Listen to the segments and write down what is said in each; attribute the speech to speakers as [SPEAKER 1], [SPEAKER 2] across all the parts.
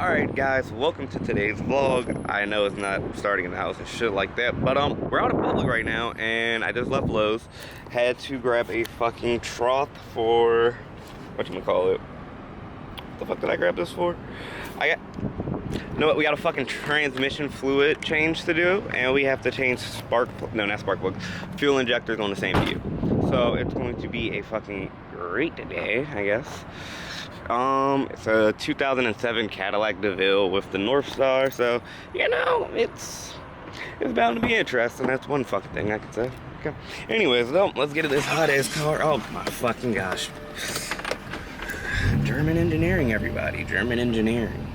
[SPEAKER 1] Alright guys, welcome to today's vlog. I know it's not starting in the house and shit like that, but we're out in public right now and I just left Lowe's. Had to grab a fucking trough for, whatchamacallit? What the fuck did I grab this for? You know what, we got a fucking transmission fluid change to do, and we have to change fuel injectors on the same view. So it's going to be a fucking great day, I guess. It's a 2007 Cadillac DeVille with the North Star, so, you know, it's bound to be interesting. That's one fucking thing I could say. Okay. Anyways, though, let's get to this hot-ass car. Oh, my fucking gosh. German engineering, everybody. German engineering.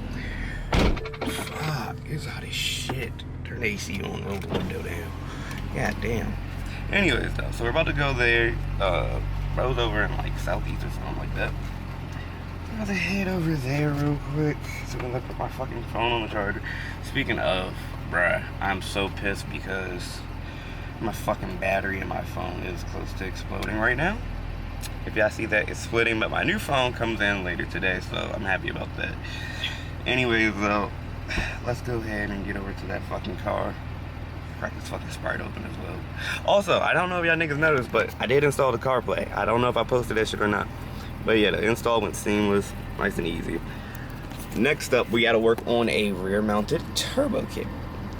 [SPEAKER 1] Fuck, it's hot as shit. Turn the AC on, roll the window down. God damn. Anyways, though, so we're about to go there. I was over in, like, Southeast or something like that. I'm about to head over there real quick so I can look at my fucking phone on the charger. Speaking of, bruh, I'm so pissed because my fucking battery in my phone is close to exploding right now. If y'all see that, it's splitting, but my new phone comes in later today, so I'm happy about that. Anyways, though, let's go ahead and get over to that fucking car. Crack this fucking Sprite open as well. Also, I don't know if y'all niggas noticed, but I did install the CarPlay. I don't know if I posted that shit or not. But yeah, the install went seamless, nice and easy. Next up, we gotta work on a rear-mounted turbo kit.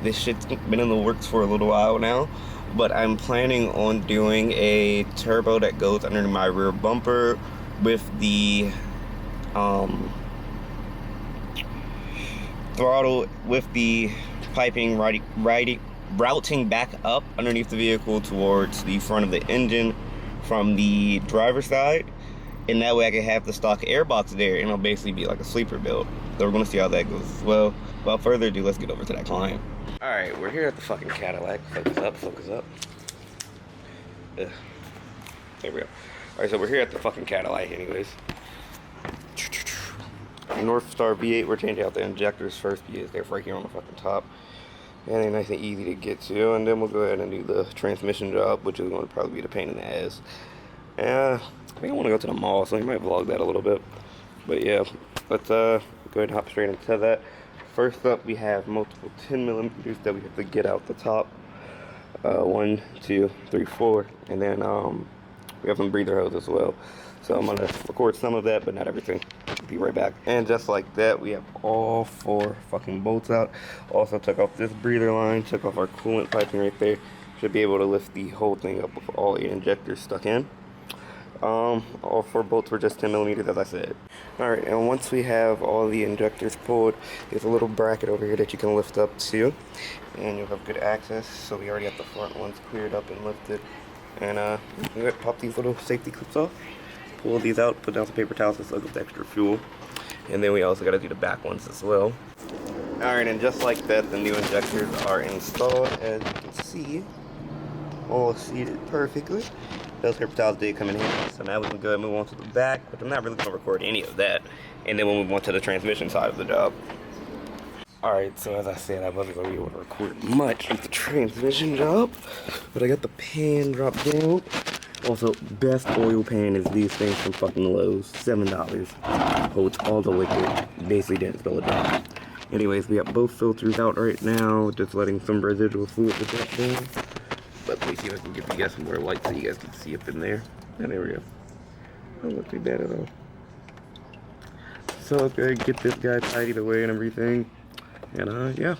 [SPEAKER 1] This shit's been in the works for a little while now, but I'm planning on doing a turbo that goes under my rear bumper with the throttle, with the piping routing back up underneath the vehicle towards the front of the engine from the driver's side. And that way I can have the stock airbox there, and it'll basically be like a sleeper build. So we're gonna see how that goes as well. Without further ado, let's get over to that client. All right, we're here at the fucking Cadillac. Focus up, focus up. Ugh. There we go. All right, so we're here at the fucking Cadillac anyways. North Star V8, we're changing out the injectors first because they're right here on the fucking top. And they're nice and easy to get to, and then we'll go ahead and do the transmission job, which is gonna probably be the pain in the ass. I think I want to go to the mall, so you might vlog that a little bit. But yeah, let's go ahead and hop straight into that. First up, we have multiple 10mm that we have to get out the top. 1, 2, 3, 4, and then we have some breather hose as well. So I'm gonna record some of that, but not everything. Be right back. And just like that, we have all 4 fucking bolts out. Also took off this breather line, took off our coolant piping right there. Should be able to lift the whole thing up with all 8 injectors stuck in. All 4 bolts were just 10mm, as I said. Alright, and once we have all the injectors pulled, there's a little bracket over here that you can lift up to, and you'll have good access. So we already have the front ones cleared up and lifted. And you gotta pop these little safety clips off, pull these out, put down some paper towels to soak up the extra fuel. And then we also gotta do the back ones as well. Alright, and just like that, the new injectors are installed, as you can see, all seated perfectly. Those paper towels did come in handy, so now we can go ahead and move on to the back, but I'm not really going to record any of that. And then we'll move on to the transmission side of the job. Alright, so as I said, I wasn't going to be able to record much of the transmission job, but I got the pan dropped down. Also, best oil pan is these things from fucking Lowe's, $7. Holds all the liquid, basically didn't spill it down. Anyways, we got both filters out right now, just letting some residual fluid drop down. But let me see if I can give you guys some more light so you guys can see up in there. And there we go. Don't look too bad at all. So let's go ahead and get this guy tidied away and everything. And yeah,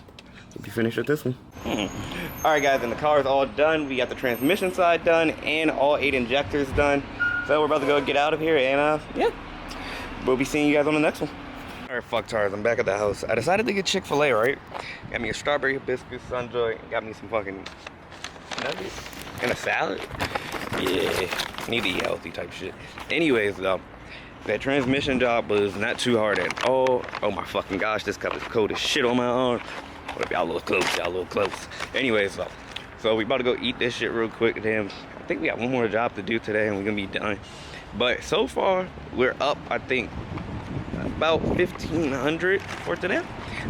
[SPEAKER 1] we'll be finished with this one. Alright guys, and the car is all done. We got the transmission side done and all 8 injectors done. So we're about to go get out of here, and yeah, we'll be seeing you guys on the next one. Alright, fuck tires, I'm back at the house. I decided to get Chick-fil-A, right? Got me a strawberry biscuit sunjoy, got me some fucking nuggets and a salad. Yeah, need to eat healthy type shit. Anyways, though, that transmission job was not too hard at all. Oh my fucking gosh, this cup is cold as shit on my arm. What if y'all a little close? Y'all a little close. Anyways, though, so we about to go eat this shit real quick. Damn, I think we got one more job to do today, and we're gonna be done. But so far, we're up, I think, about 1,500 for today,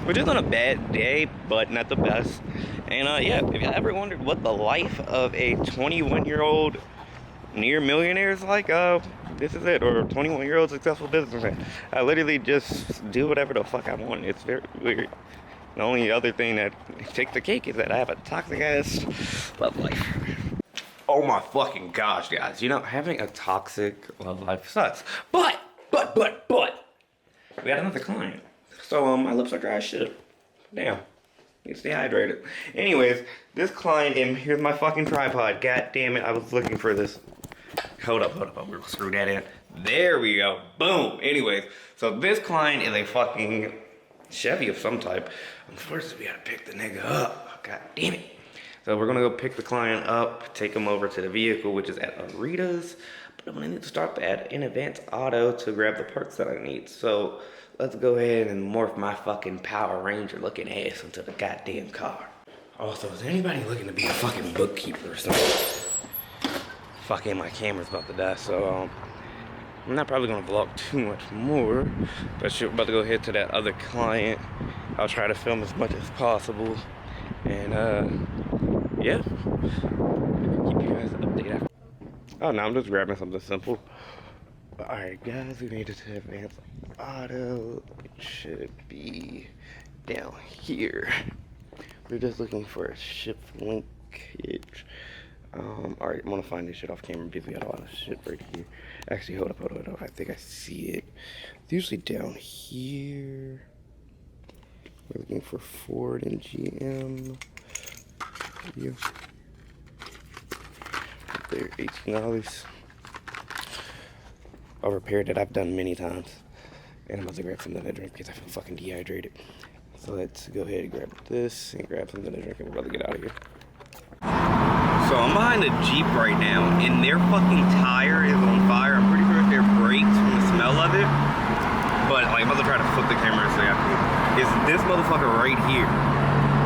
[SPEAKER 1] which isn't a bad day, but not the best. And yeah, if you ever wondered what the life of a 21-year-old near millionaire is like, This is it, or 21-year-old successful businessman. I literally just do whatever the fuck I want. It's very weird. The only other thing that takes the cake is that I have a toxic ass love life. Oh my fucking gosh, guys. You know, having a toxic love life sucks. But, we got another client. So, my lips are dry as shit. Damn. Need to stay hydrated. Anyways, this client, and here's my fucking tripod. God damn it, I was looking for this. Hold up. We'll screw that in. There we go. Boom. Anyways, so this client is a fucking Chevy of some type. Unfortunately, we gotta pick the nigga up. God damn it. So we're gonna go pick the client up, take him over to the vehicle, which is at Arita's. But I'm gonna need to stop at an Advanced Auto to grab the parts that I need. So let's go ahead and morph my fucking Power Ranger looking ass into the goddamn car. Also, is anybody looking to be a fucking bookkeeper or something? Fucking my camera's about to die, so I'm not probably gonna vlog too much more. But shit, we're about to go head to that other client. I'll try to film as much as possible. And yeah. Keep you guys updated. Oh no, I'm just grabbing something simple. Alright guys, we made it to Advanced Auto. It should be down here. We're just looking for a shift linkage. Alright, I'm gonna find this shit off camera because we got a lot of shit right here. Actually, hold up. I think I see it. It's usually down here. We're looking for Ford and GM. Yeah. There, $18. A repair that I've done many times. And I'm about to grab something to drink because I feel fucking dehydrated. So let's go ahead and grab this and grab something to drink and we're about to get out of here. So I'm behind a Jeep right now, and their fucking tire is on fire. I'm pretty sure it's their brakes from the smell of it. But like, I'm about to try to flip the camera so y'all can. It's this motherfucker right here.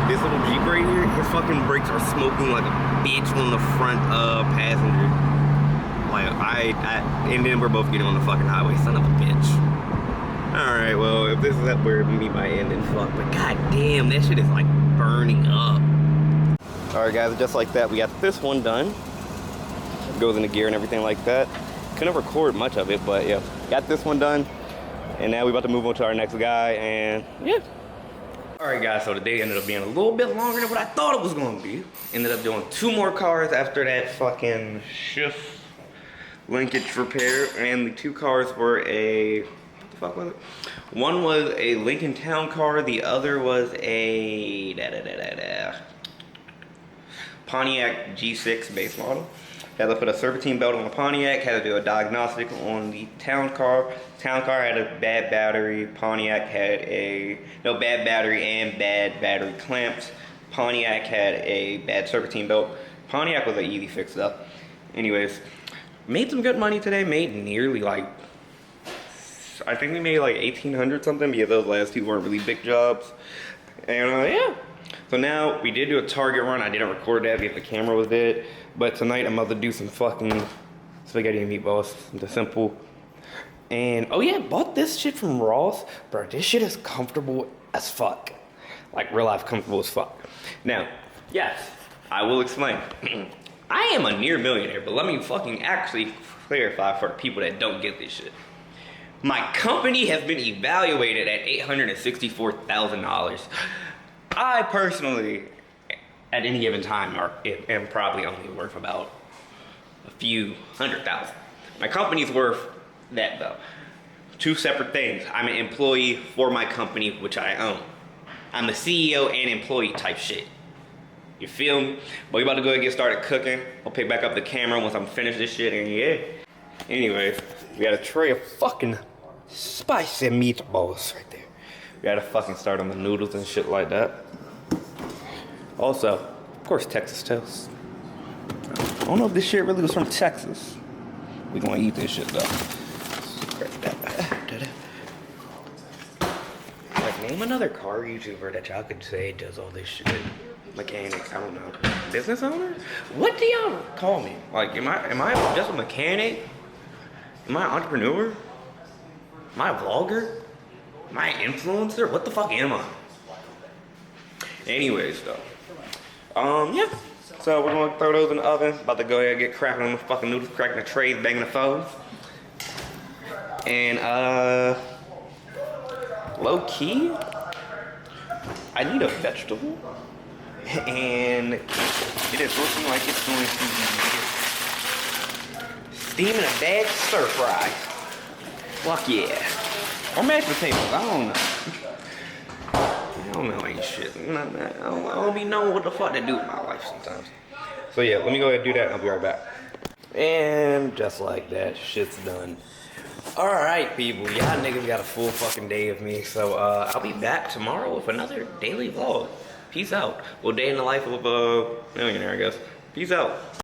[SPEAKER 1] This little Jeep right here, his fucking brakes are smoking like a bitch on the front passenger. Like, and then we're both getting on the fucking highway, son of a bitch. Alright, well, if this is where me might end, then fuck. But goddamn, that shit is like burning up. Alright guys, just like that, we got this one done. Goes into gear and everything like that. Couldn't record much of it, but yeah. Got this one done. And now we're about to move on to our next guy, and yeah. Alright guys, so the day ended up being a little bit longer than what I thought it was going to be. Ended up doing 2 more cars after that fucking shift linkage repair. And the 2 cars were a... what the fuck was it? One was a Lincoln Town car, the other was a... Pontiac G6 base model. Had to put a serpentine belt on the Pontiac, had to do a diagnostic on the Town car. Town car had a bad battery, Pontiac had bad battery and bad battery clamps. Pontiac had a bad serpentine belt. Pontiac was an easy fix though. Anyways, made some good money today, made nearly like, I think we made like 1,800 something because those last 2 weren't really big jobs. And yeah. So now, we did do a Target run. I didn't record that because the camera was dead. But tonight, I'm about to do some fucking spaghetti and meatballs. The simple. And, oh yeah, bought this shit from Ross. Bro, this shit is comfortable as fuck. Like, real life comfortable as fuck. Now, yes, I will explain. I am a near millionaire, but let me fucking actually clarify for the people that don't get this shit. My company has been evaluated at $864,000. I personally, at any given time, am probably only worth about a few $100,000. My company's worth that though. 2 separate things. I'm an employee for my company, which I own. I'm the CEO and employee type shit. You feel me? But we about to go ahead and get started cooking. I'll pick back up the camera once I'm finished this shit, and yeah. Anyways, we got a tray of fucking spicy meatballs right there. We gotta fucking start on the noodles and shit like that. Also, of course, Texas toast. I don't know if this shit really was from Texas. We gonna eat this shit though. Like, name another car YouTuber that y'all could say does all this shit. Mechanics, I don't know. Business owner? What do y'all call me? Like, am I just a mechanic? Am I an entrepreneur? Am I a vlogger? Am I an influencer? What the fuck am I? Anyways, though. Yeah. So we're gonna throw those in the oven. About to go ahead and get cracking on the fucking noodles, cracking the trays, banging the phones. And low key, I need a vegetable. And it is looking like it's going to be steaming a bag of stir fry. Fuck yeah. Or mashed potatoes, I don't know ain't shit. I don't be knowing what the fuck to do with my life sometimes. So yeah, let me go ahead and do that and I'll be right back. And just like that, shit's done. Alright people, y'all niggas got a full fucking day of me. So I'll be back tomorrow with another daily vlog. Peace out. Well, day in the life of a millionaire, I guess. Peace out.